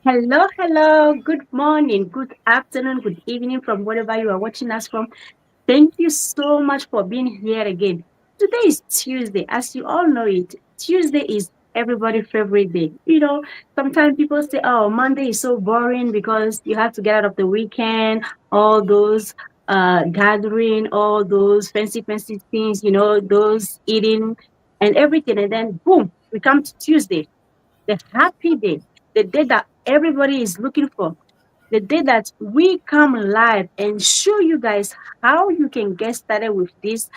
Hello, hello. Good morning, good afternoon, good evening from wherever you are watching us from. Thank you so much for being here again. Today is Tuesday. As you all know it, Tuesday is everybody's favorite day. Sometimes people say, oh, Monday is so boring because you have to get out of the weekend, all those gathering, all those fancy things, those eating and everything. And then boom, we come to Tuesday, the happy day, the day that everybody is looking for, the day that we come live and show you guys how you can get started with this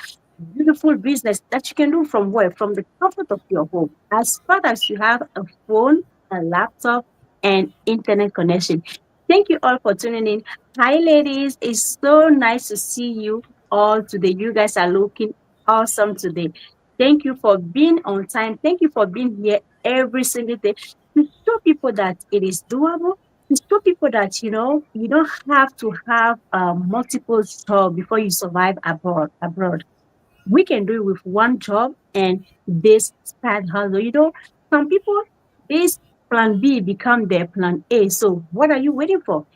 beautiful business that you can do from where? From the comfort of your home. As far as you have a phone, a laptop, and internet connection. Thank you all for tuning in. Hi, ladies. It's so nice to see you all today. You guys are looking awesome today. Thank you for being on time. Thank you for being here every single day to show people that it is doable, to show people that you don't have to have multiple jobs before you survive abroad. We can do it with one job and this side hustle. Some people, this plan B become their plan A. So what are you waiting for?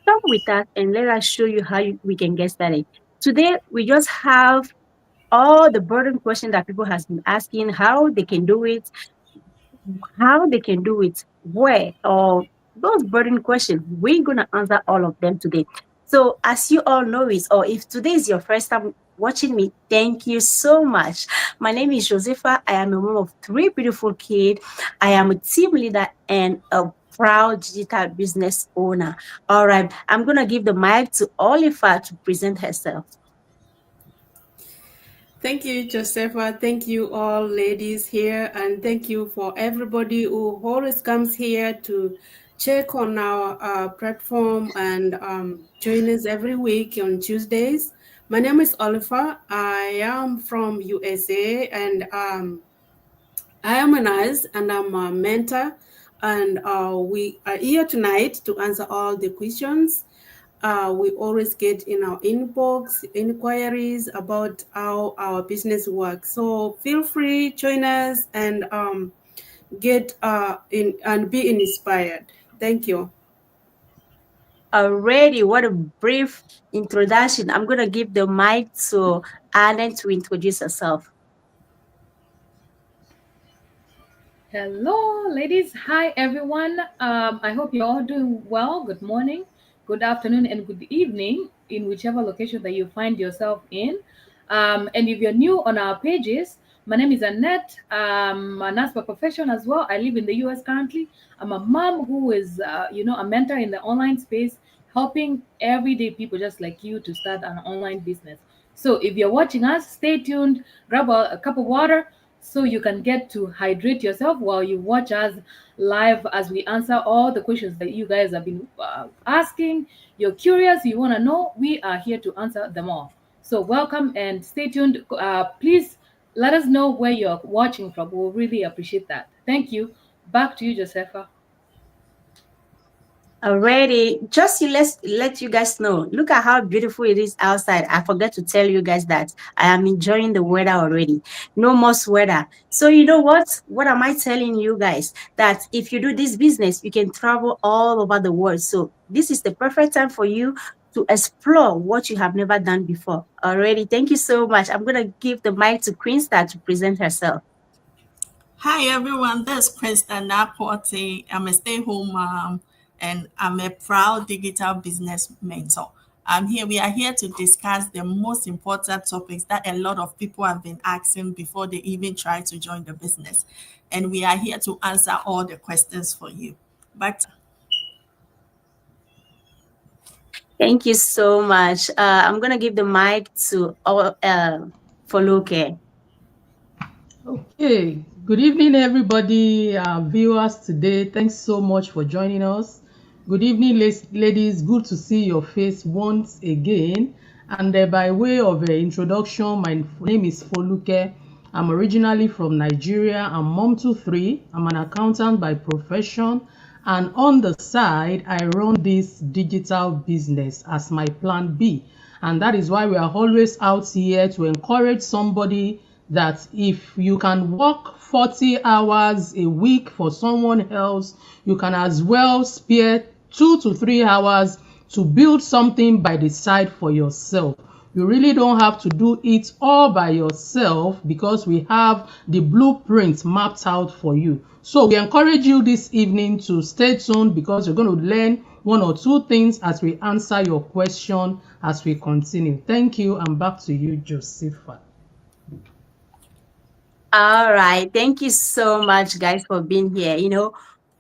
Come with us and let us show you how we can get started. Today we just have all the burden questions that people has been asking, how they can do it, where, or those burden questions. We're going to answer all of them today. So, as you all know it, or if today is your first time watching me, thank you so much. My name is Josefa. I am a mom of three beautiful kids. I am a team leader and a proud digital business owner. All right, I'm going to give the mic to Oliver to present herself. Thank you, Josefa. Thank you, all ladies here, and thank you for everybody who always comes here to check on our platform and join us every week on Tuesdays. My name is Oliver. I am from USA, and I am a nurse and I'm a mentor. And we are here tonight to answer all the questions we always get in our inbox inquiries about how our business works. So feel free, join us, and get in and be inspired. Thank you. Already, what a brief introduction. I'm going to give the mic to Anne to introduce herself. Hello, ladies. Hi, everyone. I hope you're all doing well. Good morning, good afternoon, and good evening in whichever location that you find yourself in. And if you're new on our pages, my name is Annette. I'm a nurse by profession as well. I live in the US currently. I'm a mom who is, a mentor in the online space, helping everyday people just like you to start an online business. So if you're watching us, stay tuned, grab a cup of water so you can get to hydrate yourself while you watch us live as we answer all the questions that you guys have been asking. You're curious, you want to know, we are here to answer them all. So welcome and stay tuned. Please let us know where you're watching from. We'll really appreciate that. Thank you. Back to you, Josefa. Already, just to let you guys know, look at how beautiful it is outside. I forgot to tell you guys that I am enjoying the weather already. No more sweater. So you know what? What am I telling you guys? That if you do this business, you can travel all over the world. So this is the perfect time for you to explore what you have never done before. Already, thank you so much. I'm gonna give the mic to Queen Star to present herself. Hi everyone, this is Krista Naporte. I'm a stay-home mom and I'm a proud digital business mentor. We are here to discuss the most important topics that a lot of people have been asking before they even try to join the business. And we are here to answer all the questions for you. Back to Thank you so much. I'm gonna give the mic to Foluke. Okay, good evening, everybody, viewers today. Thanks so much for joining us. Good evening, ladies. Good to see your face once again. And by way of introduction, my name is Foluke. I'm originally from Nigeria. I'm mom to three. I'm an accountant by profession. And on the side, I run this digital business as my plan B. And that is why we are always out here to encourage somebody that if you can work 40 hours a week for someone else, you can as well spare 2 to 3 hours to build something by the side for yourself. You really don't have to do it all by yourself because we have the blueprint mapped out for you. So we encourage you this evening to stay tuned because you're going to learn one or two things as we answer your question as we continue. Thank you, and back to you, Josepha. All right. Thank you so much, guys, for being here.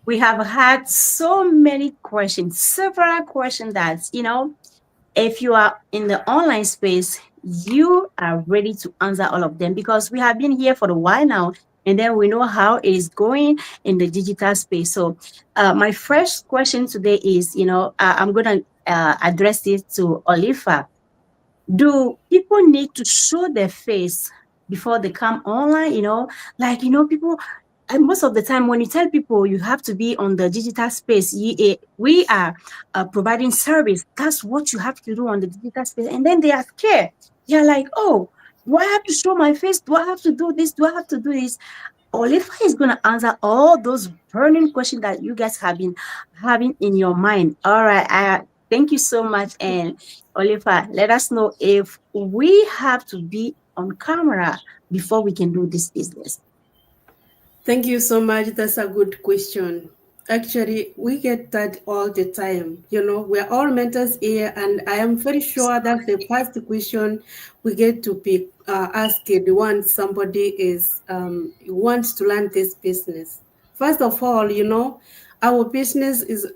We have had so many questions, several questions that, if you are in the online space, you are ready to answer all of them because we have been here for a while now, and then we know how it is going in the digital space. So, my first question today is, I'm going to address it to Olifa. Do people need to show their face before they come online? People, and most of the time when you tell people you have to be on the digital space, we are providing service. That's what you have to do on the digital space. And then they are scared. They're like, oh, do I have to show my face? Do I have to do this? Do I have to do this? Oliver is going to answer all those burning questions that you guys have been having in your mind. All right. Thank you so much. And Oliver, let us know if we have to be on camera before we can do this business. Thank you so much. That's a good question. Actually, we get that all the time. We're all mentors here, and I am very sure that the first question we get to be asked once somebody wants to learn this business. First of all, our business is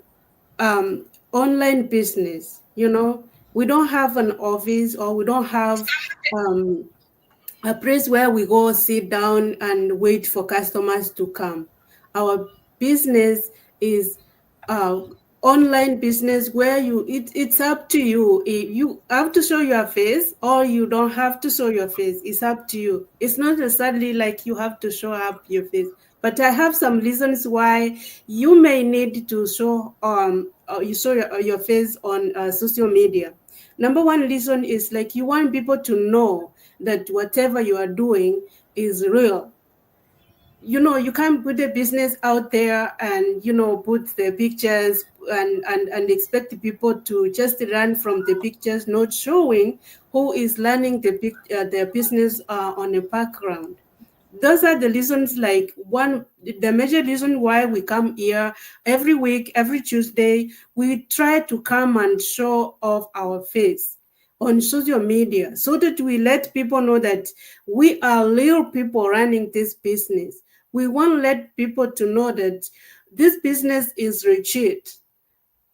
online business. We don't have an office, or we don't have a place where we go sit down and wait for customers to come. Our business is online business where it's up to you. If you have to show your face or you don't have to show your face, it's up to you. It's not necessarily like you have to show up your face, but I have some reasons why you may need to show you show your face on social media. Number one reason is like you want people to know that whatever you are doing is real. You can't put a business out there and put the pictures and expect people to just run from the pictures, not showing who is learning their business on a background. Those are the reasons, the major reason why we come here every week, every Tuesday. We try to come and show off our face on social media so that we let people know that we are real people running this business. We want to let people to know that this business is legit.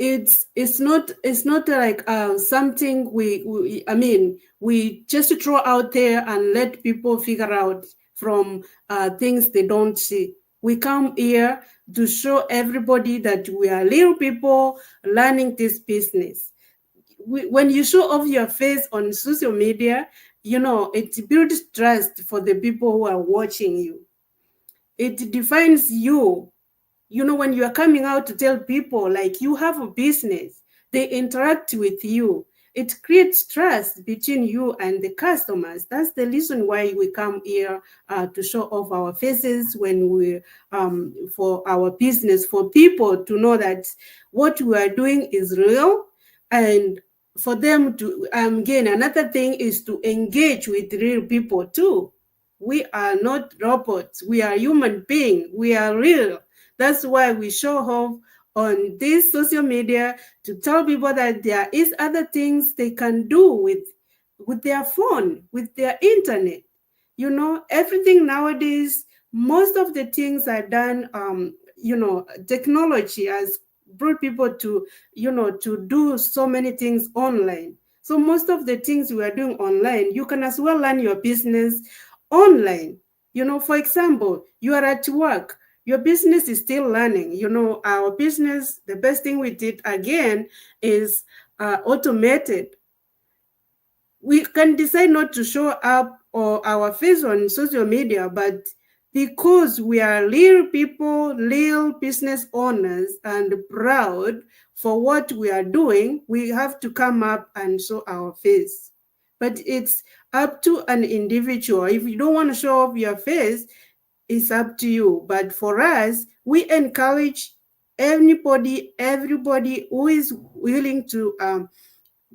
It's not like something we just throw out there and let people figure out from things they don't see. We come here to show everybody that we are real people learning this business. When you show off your face on social media, it builds trust for the people who are watching you. It defines you. When you are coming out to tell people like you have a business, they interact with you. It creates trust between you and the customers. That's the reason why we come here to show off our faces when we for our business, for people to know that what we are doing is real, and for them to again, another thing is to engage with real people too. We are not robots. We are human beings. We are real. That's why we show off on this social media to tell people that there is other things they can do with their phone, with their internet. Everything nowadays, most of the things are done. Technology has brought people to to do so many things online. So most of the things we are doing online, you can as well learn your business online. For example, you are at work, your business is still learning. Our business, the best thing we did again is automated. We can decide not to show up or our face on social media, but because we are real people, real business owners, and proud for what we are doing, we have to come up and show our face. But it's up to an individual. If you don't want to show off your face, it's up to you. But for us, we encourage everybody who is willing to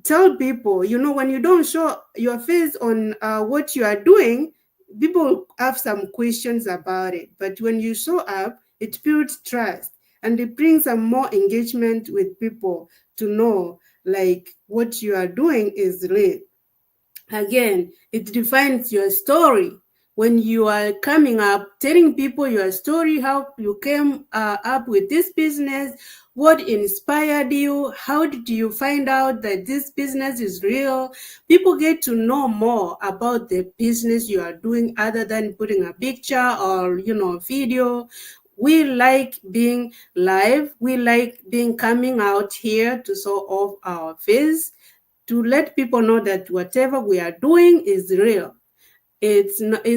tell people, when you don't show your face on what you are doing, people have some questions about it. But when you show up, it builds trust and it brings some more engagement with people to know like what you are doing is real. Again, it defines your story. When you are coming up, telling people your story, how you came up with this business, what inspired you, how did you find out that this business is real? People get to know more about the business you are doing other than putting a picture or, video. We like being live. We like being coming out here to show off our face, to let people know that whatever we are doing is real. It's not a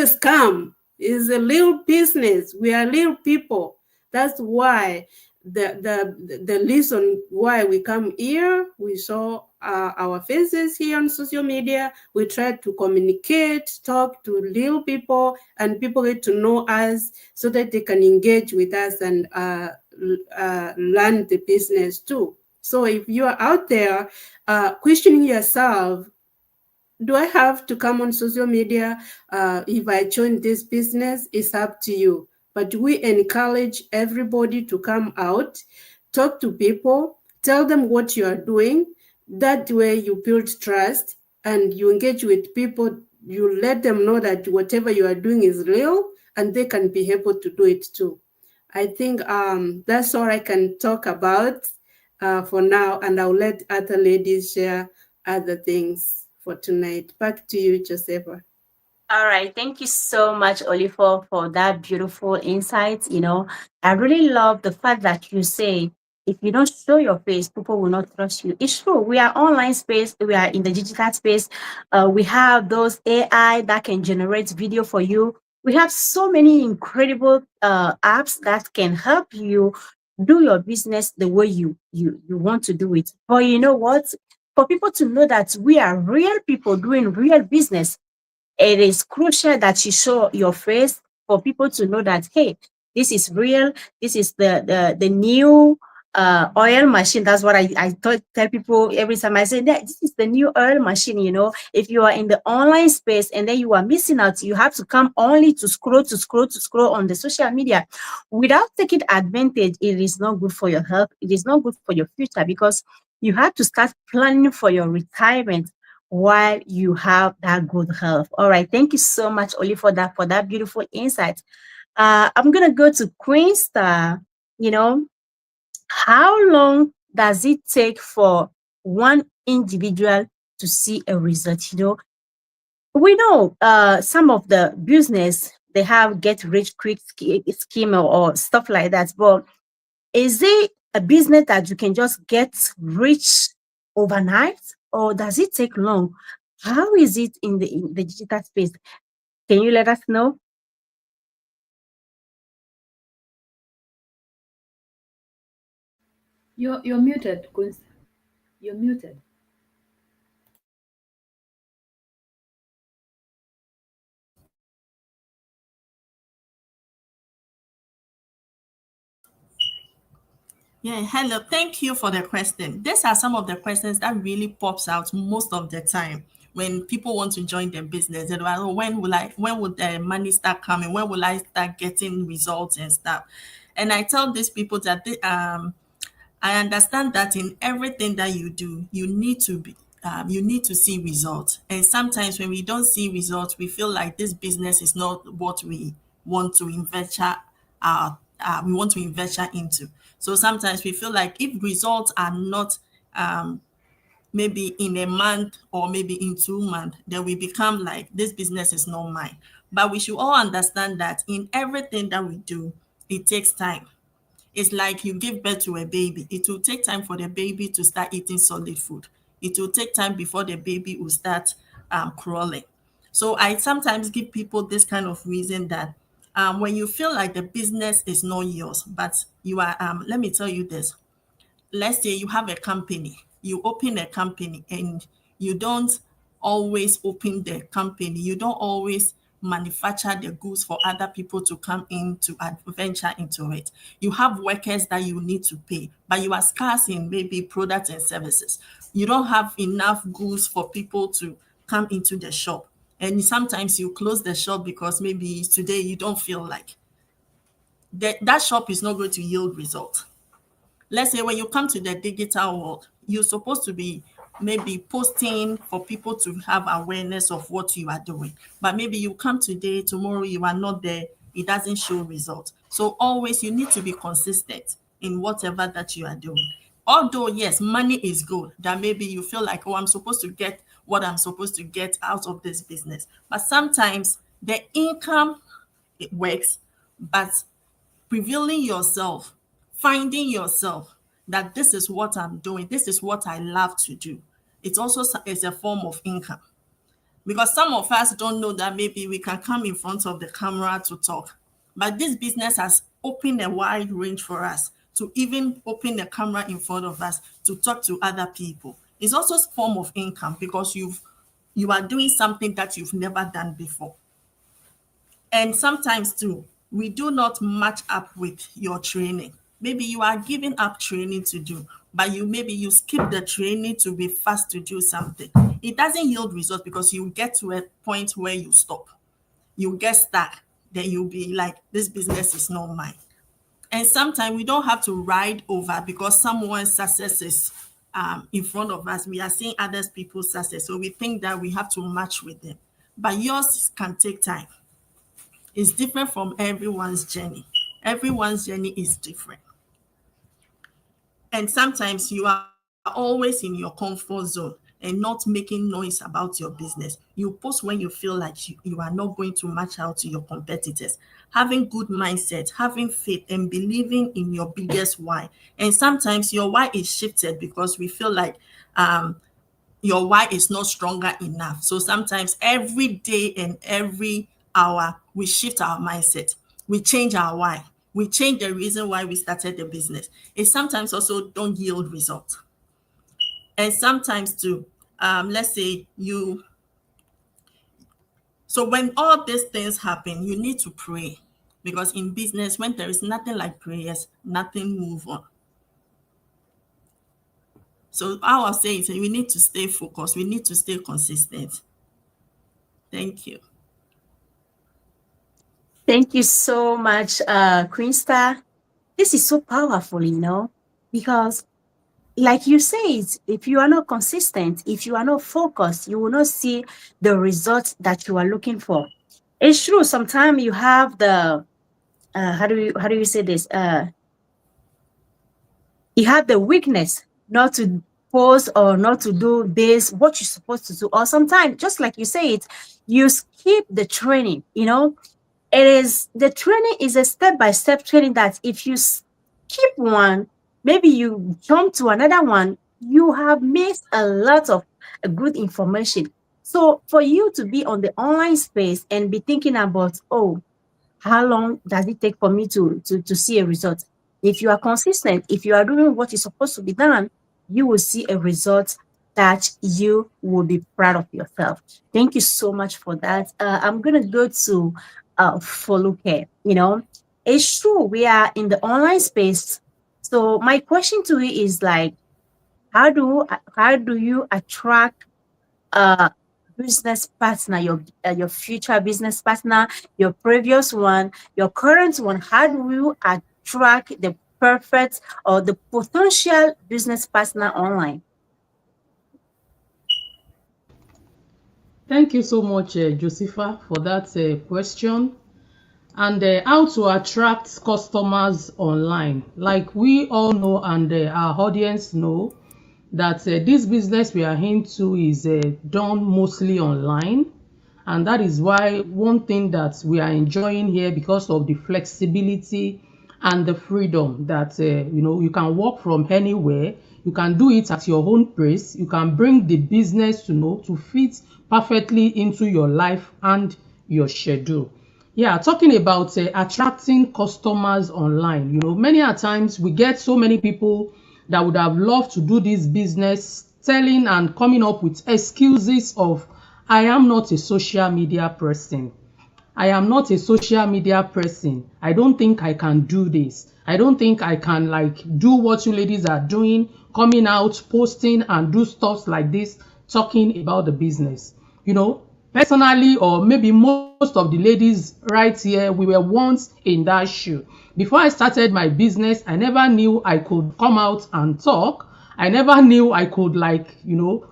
scam. It's a real business. We are real people. That's why the reason why we come here, we show our faces here on social media. We try to communicate, talk to real people, and people get to know us so that they can engage with us and learn the business too. So if you are out there questioning yourself, do I have to come on social media if I join this business? It's up to you. But we encourage everybody to come out, talk to people, tell them what you are doing. That way you build trust and you engage with people. You let them know that whatever you are doing is real and they can be able to do it too. I think that's all I can talk about for now, and I'll let other ladies share other things for tonight. Back to you, Josefa. All right. Thank you so much, Oliver, for that beautiful insight. I really love the fact that you say if you don't show your face, people will not trust you. It's true. We are online space. We are in the digital space. We have those AI that can generate video for you. We have so many incredible apps that can help you do your business the way you want to do it. But you know what? For people to know that we are real people doing real business, it is crucial that you show your face for people to know that, hey, this is real. This is the new oil machine. That's what tell people every time. I say that this is the new oil machine. If you are in the online space and then you are missing out, you have to come only to scroll on the social media without taking advantage. It is not good for your health. It is not good for your future, because you have to start planning for your retirement while you have that good health. All right. Thank you so much, Oli, for that beautiful insight. I'm gonna go to Queen Star. You know, how long does it take for one individual to see a result? We know some of the business, they have get rich quick scheme or stuff like that, but is it a business that you can just get rich overnight, or does it take long? How is it in the digital space? Can you let us know? You're muted, Quincy. You're muted. Yeah, hello. Thank you for the question. These are some of the questions that really pops out most of the time when people want to join their business. They're like, "Oh, when will the money start coming? When will I start getting results and stuff?" And I tell these people that I understand that in everything that you do, you need to see results. And sometimes when we don't see results, we feel like this business is not what want to venture we want to venture into. So sometimes we feel like if results are not maybe in a month or maybe in 2 months, then we become like this business is not mine. But we should all understand that in everything that we do, it takes time. It's like you give birth to a baby. It will take time for the baby to start eating solid food. It will take time before the baby will start crawling. So I sometimes give people this kind of reason that when you feel like the business is not yours, but you are, let me tell you this. Let's say you have a company, you open a company and you don't always open the company. You don't always manufacture the goods for other people to come in to venture into it. You have workers that you need to pay, but you are scarce in maybe products and services. You don't have enough goods for people to come into the shop. And sometimes you close the shop because maybe today you don't feel like that shop is not going to yield results. Let's say when you come to the digital world, you're supposed to be maybe posting for people to have awareness of what you are doing. But maybe you come today, tomorrow you are not there, it doesn't show results. So always you need to be consistent in whatever that you are doing. Although, yes, money is good, that maybe you feel like, oh, I'm supposed to get what I'm supposed to get out of this business. But sometimes the income, it works, but revealing yourself, finding yourself that this is what I'm doing, this is what I love to do. It also is a form of income. Because some of us don't know that maybe we can come in front of the camera to talk. But this business has opened a wide range for us to even open the camera in front of us to talk to other people. It's also a form of income because you are doing something that you've never done before. And sometimes too, we do not match up with your training. Maybe you are giving up training to do, but maybe you skip the training to be fast to do something. It doesn't yield results because you get to a point where you stop. You get stuck. Then you'll be like, this business is not mine. And sometimes we don't have to ride over because someone's success is in front of us. We are seeing other people's success. So we think that we have to match with them. But yours can take time. It's different from everyone's journey. Everyone's journey is different. And sometimes you are always in your comfort zone and not making noise about your business. You post when you feel like you are not going to match out to your competitors. Having good mindset, having faith, and believing in your biggest why. And sometimes your why is shifted because we feel like your why is not stronger enough. So sometimes every day and every hour, we shift our mindset. We change our why. We change the reason why we started the business. It sometimes also don't yield results. And sometimes too, let's say so when all these things happen, you need to pray. Because in business, when there is nothing like prayers, nothing move on. So all I'll say is we need to stay focused. We need to stay consistent. Thank you. Thank you so much, Queen Star. This is so powerful, because like you said, if you are not consistent, if you are not focused, you will not see the results that you are looking for. It's true. Sometimes you have the how do you say this? You have the weakness not to post or not to do this what you're supposed to do. Or sometimes, just like you say it, you skip the training. The training is a step-by-step training that if you skip one, maybe you jump to another one, you have missed a lot of good information. So for you to be on the online space and be thinking about, oh, how long does it take for me to see a result? If you are consistent, if you are doing what is supposed to be done, you will see a result that you will be proud of yourself. Thank you so much for that. I'm gonna go to Foluke. It's true we are in the online space. So my question to you is like, how do you attract uh business partner, your future business partner, your previous one, your current one? How do you attract the perfect or the potential business partner online? Thank you so much, Josepha, for that question. And how to attract customers online. Like we all know, and our audience know, that this business we are into is done mostly online. And that is why one thing that we are enjoying here, because of the flexibility and the freedom that you can work from anywhere. You can do it at your own pace. You can bring the business to fit perfectly into your life and your schedule. Yeah, talking about attracting customers online. Many a times we get so many people that would have loved to do this business telling and coming up with excuses of, I am not a social media person. I am not a social media person. I don't think I can do this. I don't think I can like do what you ladies are doing, coming out, posting and do stuff like this, talking about the business. You know, personally, or maybe most of the ladies right here, we were once in that shoe. Before I started my business, I never knew I could come out and talk. I never knew I could like, you know,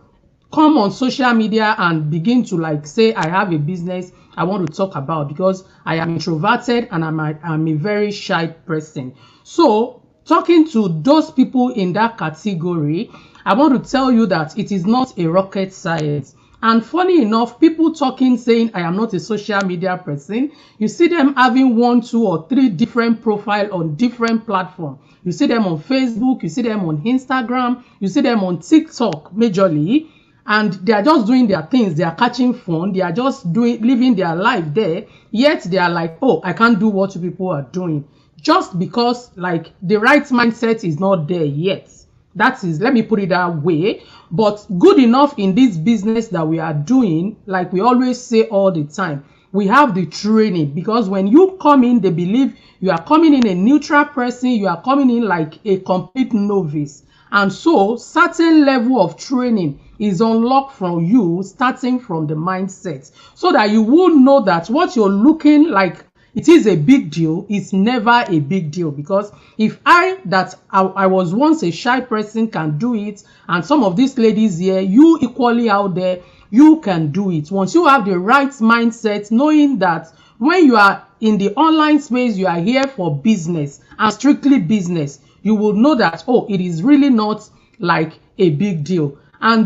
come on social media and begin to like say I have a business I want to talk about, because I am introverted and I'm a very shy person. So talking to those people in that category, I want to tell you that it is not a rocket science. And funny enough, people talking saying I am not a social media person, you see them having 1, 2 or 3 different profiles on different platforms. You see them on Facebook, you see them on Instagram, you see them on TikTok majorly, and they are just doing their things, they are catching fun, they are just living their life there, yet they are like, oh, I can't do what you people are doing, just because like the right mindset is not there yet. That is, let me put it that way. But good enough in this business that we are doing, like we always say all the time, we have the training, because when you come in, they believe you are coming in a neutral person, you are coming in like a complete novice. And so certain level of training is unlocked from you, starting from the mindset, so that you will know that what you're looking like it is a big deal, it's never a big deal. Because if I was once a shy person can do it, and some of these ladies here, you equally out there, you can do it. Once you have the right mindset, knowing that when you are in the online space, you are here for business and strictly business, you will know that, oh, it is really not like a big deal. And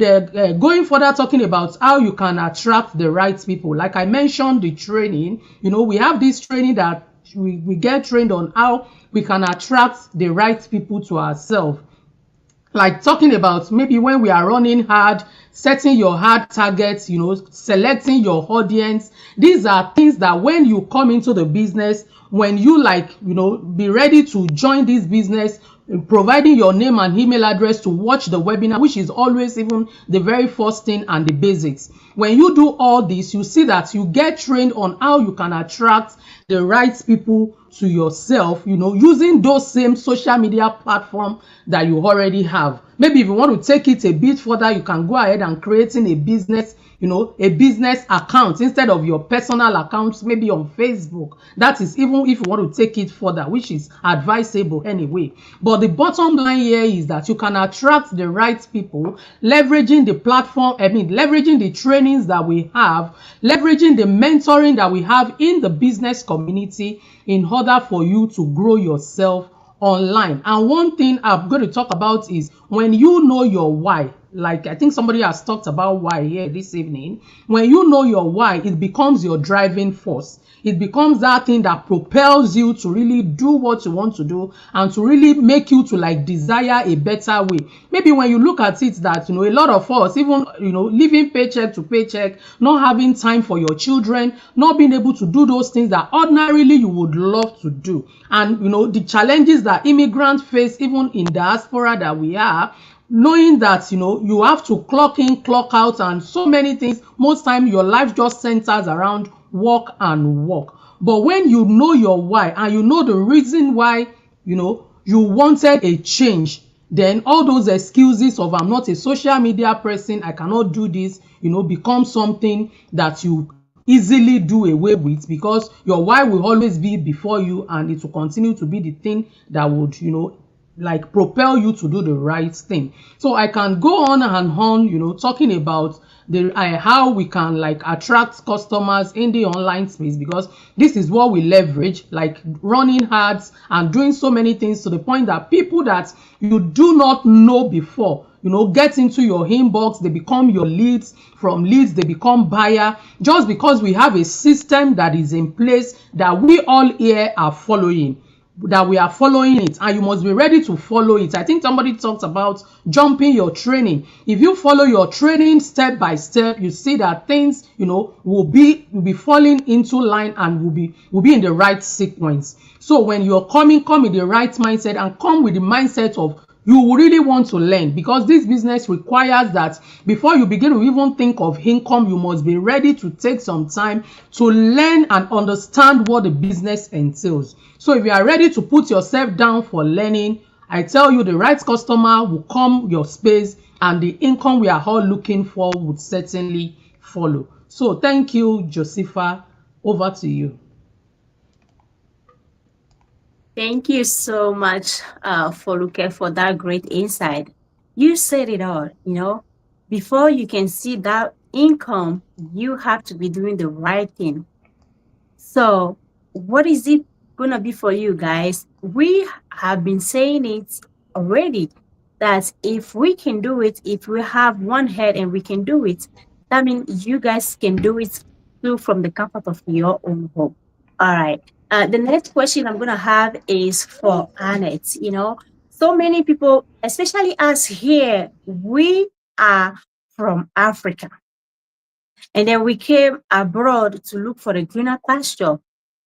going further, talking about how you can attract the right people. Like I mentioned, the training, you know, we have this training that we get trained on how we can attract the right people to ourselves. Like talking about maybe when we are running hard, setting your hard targets, you know, selecting your audience. These are things that when you come into the business, when you like, you know, be ready to join this business, providing your name and email address to watch the webinar, which is always even the very first thing and the basics. When you do all this, you see that you get trained on how you can attract the right people to yourself, you know, using those same social media platform that you already have. Maybe if you want to take it a bit further, you can go ahead and creating a business, you know, a business account instead of your personal accounts, maybe on Facebook. That is even if you want to take it further, which is advisable anyway. But the bottom line here is that you can attract the right people, leveraging the platform, leveraging the trainings that we have, leveraging the mentoring that we have in the business community in order for you to grow yourself online. And one thing I'm going to talk about is when you know your why. Like I think somebody has talked about why here this evening. When you know your why, it becomes your driving force. It becomes that thing that propels you to really do what you want to do and to really make you to like desire a better way. Maybe when you look at it that, you know, a lot of us, even, you know, living paycheck to paycheck, not having time for your children, not being able to do those things that ordinarily you would love to do. And, you know, the challenges that immigrants face, even in diaspora that we are, knowing that, you know, you have to clock in, clock out, and so many things. Most time your life just centers around work and work. But when you know your why and you know the reason why, you know, you wanted a change, then all those excuses of I'm not a social media person, I cannot do this, you know, become something that you easily do away with, because your why will always be before you and it will continue to be the thing that would, you know, like propel you to do the right thing. So I can go on and on, you know, talking about the how we can like attract customers in the online space, because this is what we leverage, like running ads and doing so many things to the point that people that you do not know before, you know, get into your inbox, they become your leads, from leads they become buyer, just because we have a system that is in place that we all here are following. That we are following it, and you must be ready to follow it. I think somebody talked about jumping your training. If you follow your training step by step, you see that things, you know, will be falling into line and will be in the right sequence. So when you're come in the right mindset and come with the mindset of you will really want to learn, because this business requires that before you begin to even think of income, you must be ready to take some time to learn and understand what the business entails. So if you are ready to put yourself down for learning, I tell you, the right customer will come your space, and the income we are all looking for would certainly follow. So thank you, Josepha. Over to you. Thank you so much, Foluke, for that great insight. You said it all, before you can see that income, you have to be doing the right thing. So, what is it going to be for you guys? We have been saying it already that if we can do it, if we have one head and we can do it, that means you guys can do it too from the comfort of your own home. All right. The next question I'm going to have is for Annette. So many people, especially us here, we are from Africa. And then we came abroad to look for a greener pasture.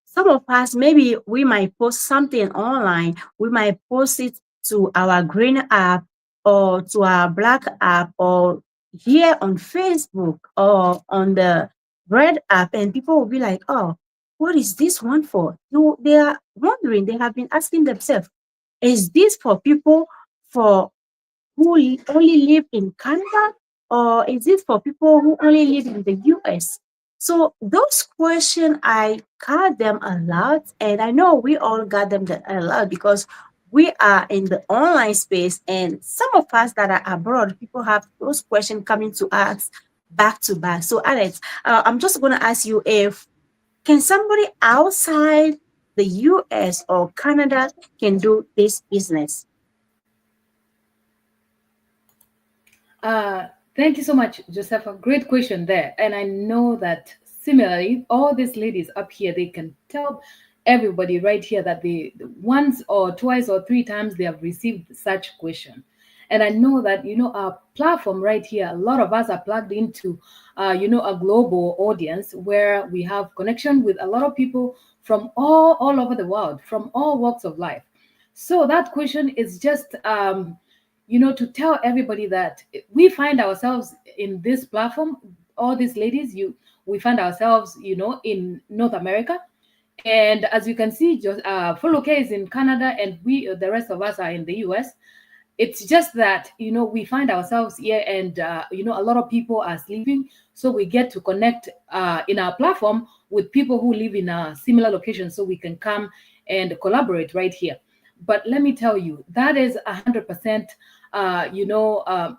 Some of us, maybe we might post something online. We might post it to our green app or to our black app or here on Facebook or on the red app. And people will be like, oh, what is this one for? They are wondering, they have been asking themselves, is this for people for who only live in Canada, or is it for people who only live in the US? So those questions, I got them a lot, and I know we all got them a lot because we are in the online space, and some of us that are abroad, people have those questions coming to us back to back. So Alex, I'm just going to ask you, if can somebody outside the US or Canada can do this business? Thank you so much, Josepha. Great question there. And I know that similarly, all these ladies up here, they can tell everybody right here that they once or twice or three times they have received such question. And I know that, our platform right here, a lot of us are plugged into, a global audience where we have connection with a lot of people from all over the world, from all walks of life. So that question is just, to tell everybody that we find ourselves in this platform, all these ladies, we find ourselves, in North America. And as you can see, just Foluke is in Canada, and the rest of us are in the US. It's just that, we find ourselves here, and a lot of people are sleeping, so we get to connect in our platform with people who live in a similar location, so we can come and collaborate right here. But let me tell you, that is 100%.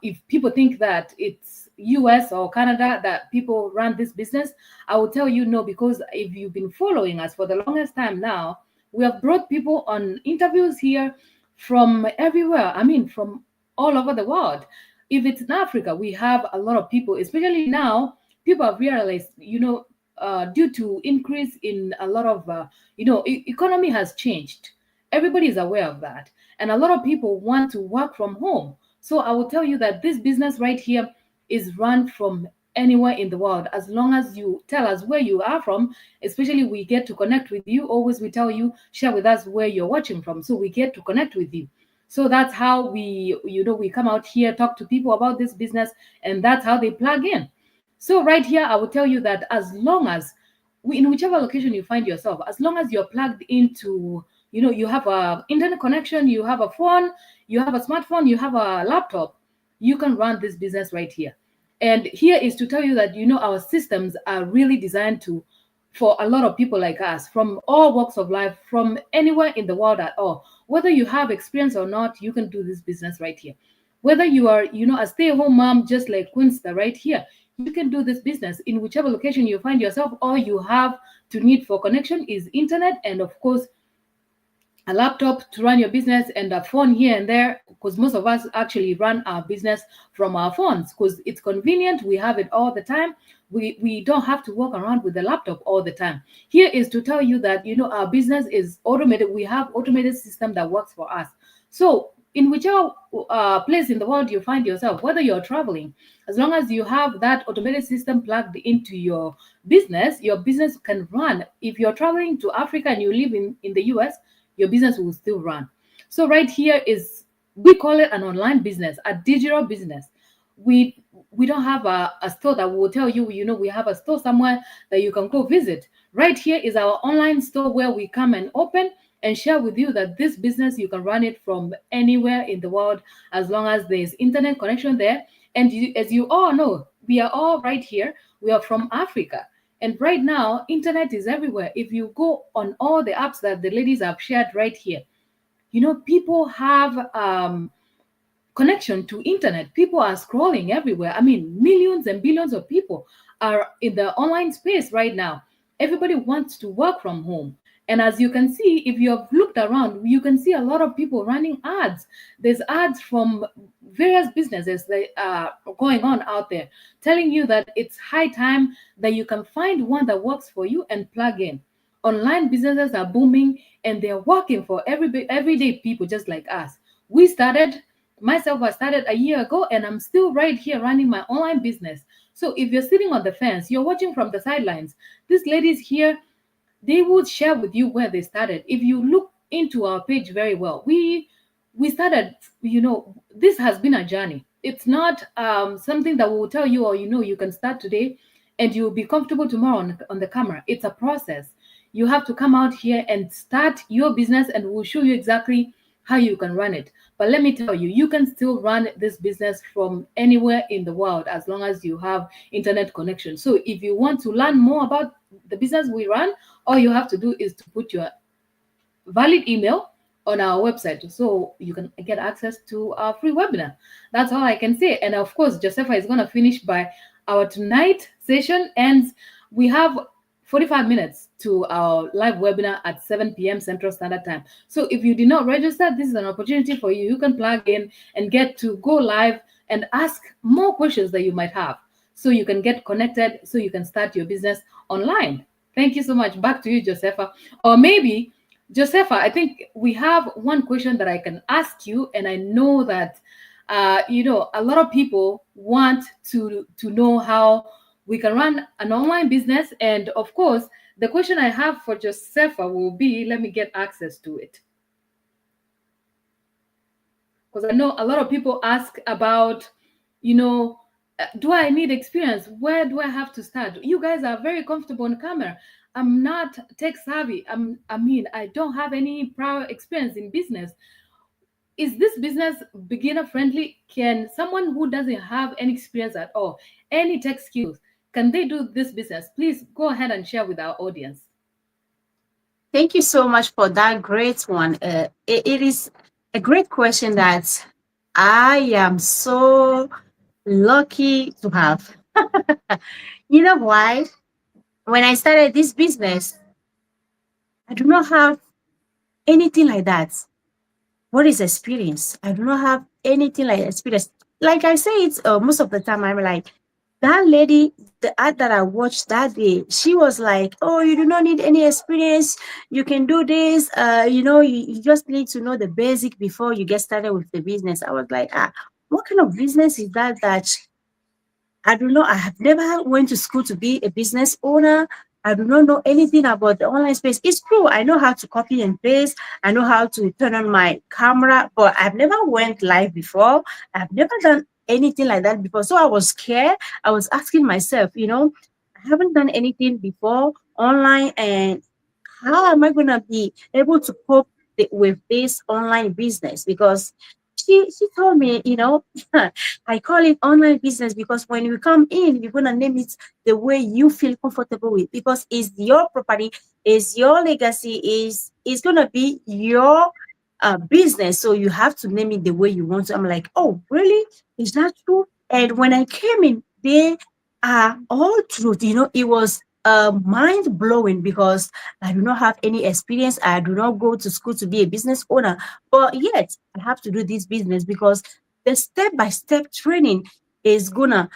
If people think that it's US or Canada that people run this business, I will tell you no, because if you've been following us for the longest time now, we have brought people on interviews here from everywhere. I mean, from all over the world. If it's in Africa, we have a lot of people, especially now, people have realized, due to increase in a lot of, economy has changed. Everybody is aware of that. And a lot of people want to work from home. So I will tell you that this business right here is run from anywhere in the world, as long as you tell us where you are from. Especially, we get to connect with you. Always we tell you, share with us where you're watching from, so we get to connect with you. So that's how we come out here, talk to people about this business, and that's how they plug in. So right here, I will tell you that as long as in whichever location you find yourself, as long as you're plugged into, you have a internet connection, you have a phone, you have a smartphone, you have a laptop, you can run this business right here. And here is to tell you that, our systems are really designed for a lot of people like us from all walks of life, from anywhere in the world at all. Whether you have experience or not, you can do this business right here. Whether you are, a stay-at-home mom, just like Quinsta right here, you can do this business in whichever location you find yourself. All you have to need for connection is internet, and of course, a laptop to run your business, and a phone here and there, because most of us actually run our business from our phones because it's convenient. We have it all the time. We don't have to walk around with the laptop all the time. Here is to tell you that, our business is automated. We have automated system that works for us. So in whichever place in the world you find yourself, whether you're traveling, as long as you have that automated system plugged into your business can run. If you're traveling to Africa and you live in the US, your business will still run. So right here is We call it an online business, a digital business. We don't have a store that will tell you, we have a store somewhere that you can go visit. Right here is our online store where we come and open and share with you that this business, you can run it from anywhere in the world as long as there's internet connection there. And as you all know, we are all right here. We are from Africa. And right now, internet is everywhere. If you go on all the apps that the ladies have shared right here, people have connection to internet. People are scrolling everywhere. I mean, millions and billions of people are in the online space right now. Everybody wants to work from home. And as you can see, if you have looked around, you can see a lot of people running ads. There's ads from various businesses that are going on out there, telling you that it's high time that you can find one that works for you and plug in. Online businesses are booming, and they're working for everyday people just like us. We started, myself, I started a year ago, and I'm still right here running my online business. So if you're sitting on the fence, you're watching from the sidelines, these ladies here, they would share with you where they started. If you look into our page very well, we started, this has been a journey. It's not something that will tell you, or you can start today and you'll be comfortable tomorrow on the camera. It's a process. You have to come out here and start your business, and we'll show you exactly how you can run it. But let me tell you, you can still run this business from anywhere in the world as long as you have internet connection. So if you want to learn more about the business we run, all you have to do is to put your valid email on our website so you can get access to our free webinar. That's all I can say. And of course, Josefa is going to finish by our tonight session ends. We have 45 minutes to our live webinar at 7 p.m. Central Standard Time. So if you did not register, this is an opportunity for you. You can plug in and get to go live and ask more questions that you might have, so you can get connected, so you can start your business online. Thank you so much. Back to you, Josefa. Or maybe, Josefa, I think we have one question that I can ask you, and I know that a lot of people want to know how we can run an online business. And of course, the question I have for Josefa will be, let me get access to it, because I know a lot of people ask about, do I need experience? Where do I have to start? You guys are very comfortable on camera. I'm not tech savvy. I don't have any prior experience in business. Is this business beginner friendly? Can someone who doesn't have any experience at all, any tech skills, can they do this business? Please go ahead and share with our audience. Thank you so much for that great one. It is a great question that I am so lucky to have. You know why? When I started this business, I do not have anything like that. What is experience? I do not have anything like experience. Like I say it most of the time, I'm like, that lady, the ad that I watched that day, she was like, oh, you do not need any experience. You can do this. You just need to know the basic before you get started with the business. I was like, what kind of business is that I do not, I have never went to school to be a business owner. I do not know anything about the online space. It's true. I know how to copy and paste. I know how to turn on my camera, but I've never went live before. I've never done anything like that before. So I was scared. I was asking myself, I haven't done anything before online, and how am I going to be able to cope with this online business? Because she told me, I call it online business because when you come in, you're gonna name it the way you feel comfortable with, because it's your property, it's your legacy, is gonna be your business. So you have to name it the way you want to. I'm like, oh, really? Is that true? And when I came in, they are all truth. It was mind blowing because I do not have any experience. I do not go to school to be a business owner, but yet I have to do this business because the step-by-step training is gonna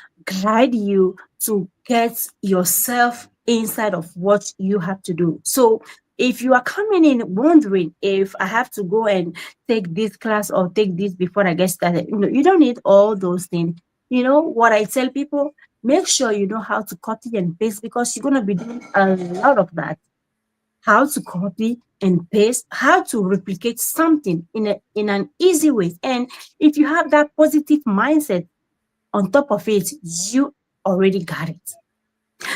guide you to get yourself inside of what you have to do. So if you are coming in wondering if I have to go and take this class or take this before I get started, you don't need all those things. What I tell people, make sure you know how to copy and paste, because you're going to be doing a lot of that. how to copy and paste, how to replicate something in an easy way. And if you have that positive mindset on top of it, you already got it.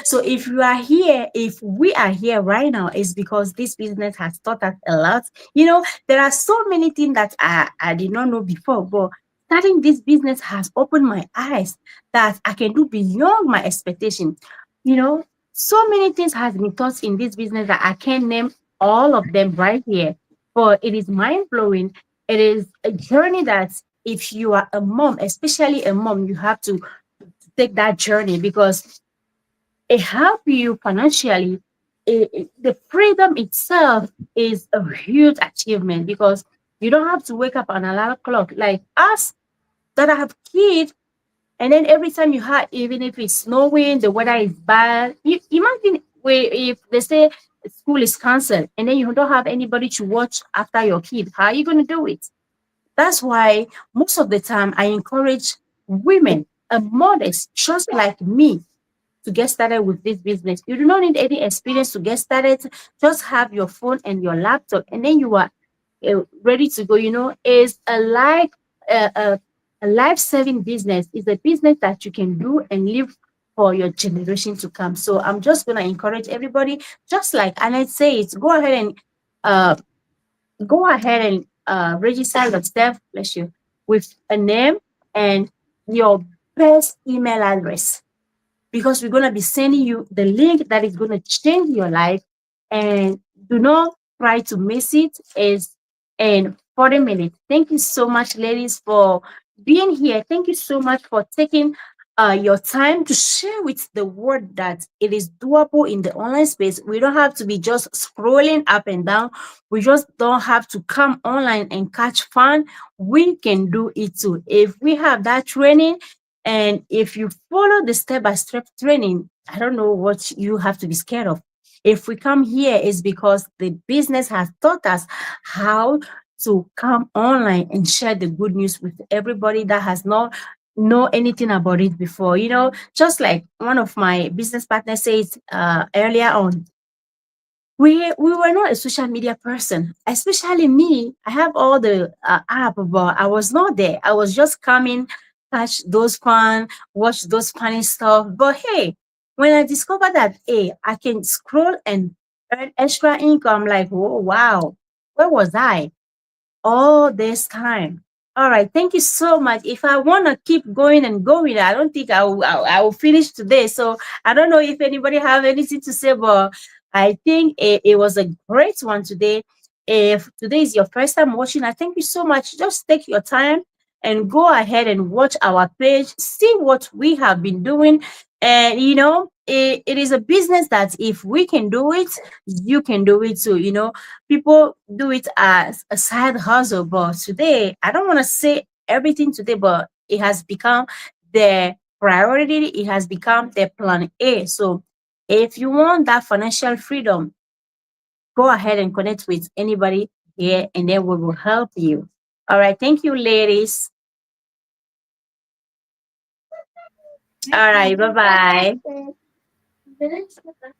So if you are here, if we are here right now, it's because this business has taught us a lot. There are so many things that I did not know before, but starting this business has opened my eyes that I can do beyond my expectation. You know, so many things has been taught in this business that I can't name all of them right here. But it is mind blowing. It is a journey that if you are a mom, especially a mom, you have to take that journey because it help you financially. The freedom itself is a huge achievement because you don't have to wake up on alarm clock like us that have kids. And then every time you have, even if it's snowing, the weather is bad, you imagine where if they say school is canceled and then you don't have anybody to watch after your kid, how are you going to do it? That's why most of the time I encourage women and mothers just like me to get started with this business. You do not need any experience to get started. Just have your phone and your laptop, and then you are ready to go. Is a life saving business. It's a business that you can do and live for your generation to come. So I'm just gonna encourage everybody, just like Annette says, uh, go ahead and register yourself, bless you, with a name and your best email address because we're going to be sending you the link that is going to change your life. And do not try to miss it. It's in 40 minutes. Thank you so much, ladies, for being here. Thank you so much for taking your time to share with the world that it is doable in the online space. We don't have to be just scrolling up and down. We just don't have to come online and catch fun. We can do it too. If we have that training, and if you follow the step by step training, I don't know what you have to be scared of. If we come here, it's because the business has taught us how to come online and share the good news with everybody that has not know anything about it before. Just like one of my business partners said earlier on, we were not a social media person, especially me. I have all the app, but I was not there. I was just coming, catch those fun, watch those funny stuff. But hey, when I discovered that, hey, I can scroll and earn extra income, like, whoa, wow, where was I all this time? All right, thank you so much. If I want to keep going and going, I don't think I will finish today. So I don't know if anybody have anything to say, but I think it was a great one today. If today is your first time watching, I thank you so much. Just take your time and go ahead and watch our page, see what we have been doing. And it is a business that if we can do it, you can do it too. People do it as a side hustle, but today I don't want to say everything today, but it has become their priority. It has become their plan A. So if you want that financial freedom, go ahead and connect with anybody here and then we will help you. All right, thank you, ladies. All right, bye bye.